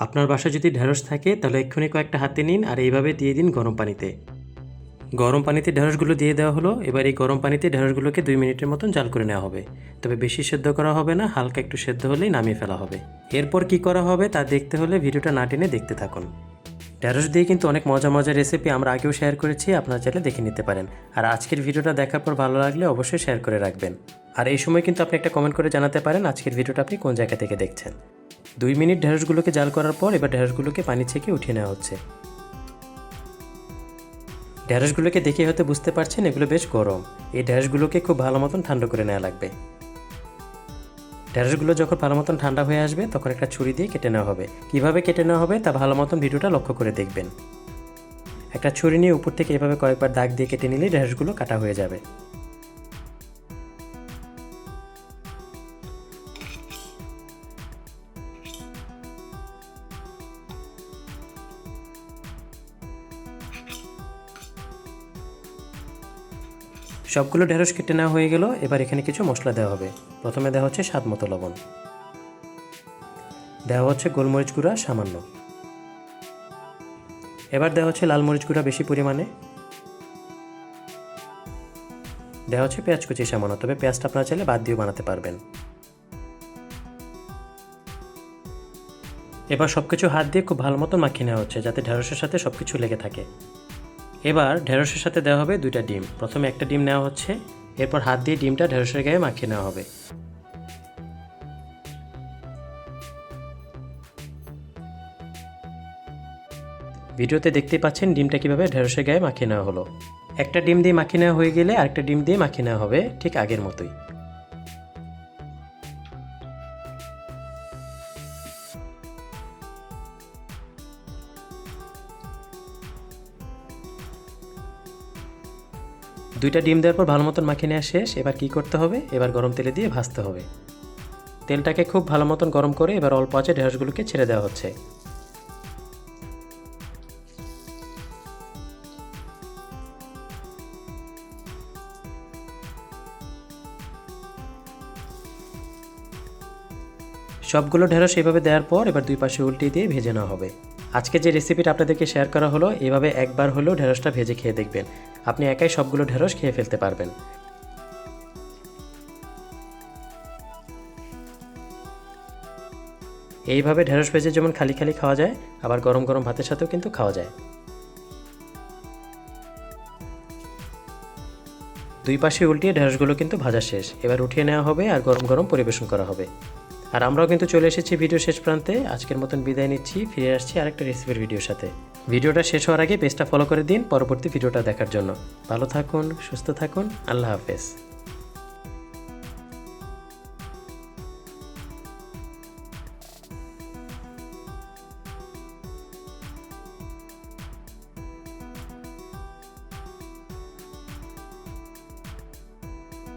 আপনার বাসায় যদি ঢেঁড়স থাকে তাহলে এক্ষুনি কয়েকটা হাতে নিন আর এইভাবে দিয়ে দিন গরম পানিতে। গরম পানিতে ঢেঁড়সগুলো দিয়ে দেওয়া হলো। এবার এই গরম পানিতে ঢেঁড়সগুলোকে 2 মিনিটের মতন জাল করে নেওয়া হবে। তবে বেশি সেদ্ধ করা হবে না, হালকা একটু সেদ্ধ হলেই নামিয়ে ফেলা হবে। এরপর কি করা হবে তা দেখতে হলে ভিডিওটা না টেনে দেখতে থাকুন। ঢেঁড়স দিয়ে কিন্তু অনেক মজার রেসিপি আমরা আগেও শেয়ার করেছি, আপনারা চাইলে দেখে নিতে পারেন। আর আজকের ভিডিওটা দেখার পর ভালো লাগলে অবশ্যই শেয়ার করে রাখবেন। আর এই সময় কিন্তু আপনি একটা কমেন্ট করে জানাতে পারেন আজকের ভিডিওটা আপনি কোন জায়গা থেকে দেখছেন। 2 মিনিট ঢেঁড়সগুলোকে জাল করার পর এবার ঢেঁড়সগুলোকে পানি ছেঁকে উঠিয়ে নেওয়া হচ্ছে। ঢেঁড়সগুলোকে দেখে হয়তো বুঝতে পারছেন এগুলো বেশ গরম। এই ঢেঁড়সগুলোকে খুব ভালো মতন ঠান্ডা করে নেওয়া লাগবে। ঢেঁড়সগুলো যখন ভালো মতন ঠান্ডা হয়ে আসবে তখন একটা ছুরি দিয়ে কেটে নেওয়া হবে। কীভাবে কেটে নেওয়া হবে তা ভালো মতন ভিডিওটা লক্ষ্য করে দেখবেন। একটা ছুরি নিয়ে উপর থেকে এভাবে কয়েকবার দাগ দিয়ে কেটে নিলেই ঢেঁড়সগুলো কাটা হয়ে যাবে। সবগুলো ঢেঁড়স কেটে নেওয়া হয়ে গেল। এবার এখানে কিছু মশলা দেওয়া হবে। প্রথমে দেওয়া হচ্ছে স্বাদ মতো লবণ, দেওয়া হচ্ছে গোলমরিচ গুঁড়া সামান্য, এবার দেওয়া হচ্ছে লাল মরিচ গুঁড়া বেশি পরিমাণে, দেওয়া হচ্ছে পেঁয়াজ কুচি সামান্য, তবে পেঁয়াজটা আপনারা চাইলে বাদ দিয়েও বানাতে পারবেন। এবার সব কিছু হাত দিয়ে খুব ভালো মতো মাখিয়ে নেওয়া হচ্ছে যাতে ঢেঁড়সের সাথে সব কিছু লেগে থাকে। এবার ঢেঁড়সের সাথে দেওয়া হবে 2টা ডিম। প্রথমে একটা ডিম নেওয়া হচ্ছে, এরপর হাত দিয়ে ডিমটা ঢেঁড়সের গায়ে মাখিয়ে নেওয়া হবে। ভিডিওতে দেখতেই পাচ্ছেন ডিমটা কীভাবে ঢেঁড়সের গায়ে মাখিয়ে নেওয়া হলো। একটা ডিম দিয়ে মাখিয়ে নেওয়া হয়ে গেলে আরেকটা ডিম দিয়ে মাখিয়ে নেওয়া হবে ঠিক আগের মতোই। দুইটা ডিম দেওয়ার পর ভালো মতন মাখিয়ে নেওয়া শেষ। এবার কি করতে হবে, এবার গরম তেলে দিয়ে ভাজতে হবে। তেলটাকে খুব ভালো মতন গরম করে এবার অল্প আঁচে ঢেঁড়সগুলোকে ছেড়ে দেওয়া হচ্ছে। সবগুলো ঢেঁড়স এভাবে দেওয়ার পর এবার 2 পাশে উল্টিয়ে দিয়ে ভেজে নেওয়া হবে। আজকে যে রেসিপিটা আপনাদেরকে শেয়ার করা হলো এভাবে একবার হলেও ঢেঁড়সটা ভেজে খেয়ে দেখবেন, আপনি একাই সবগুলো ঢেঁড়স খেয়ে ফেলতে পারবেন। এইভাবে ঢেঁড়স ভেজে যেমন খালি খালি খাওয়া যায়, আবার গরম গরম ভাতের সাথেও কিন্তু খাওয়া যায়। 2 পাশে উল্টিয়ে ঢেঁড়সগুলো কিন্তু ভাজা শেষ। এবার উঠিয়ে নেওয়া হবে আর গরম গরম পরিবেশন করা হবে। আর আমরাও কিন্তু চলে এসেছি ভিডিও শেষ প্রান্তে। আজকের মতন বিদায় নিচ্ছি, ফিরে আসছি আরেকটা রেসিপির ভিডিওর সাথে। ভিডিওটা শেষ হওয়ার আগে পেজটা ফলো করে দিন পরবর্তী ভিডিওটা দেখার জন্য। ভালো থাকুন, সুস্থ থাকুন, আল্লাহ হাফেজ।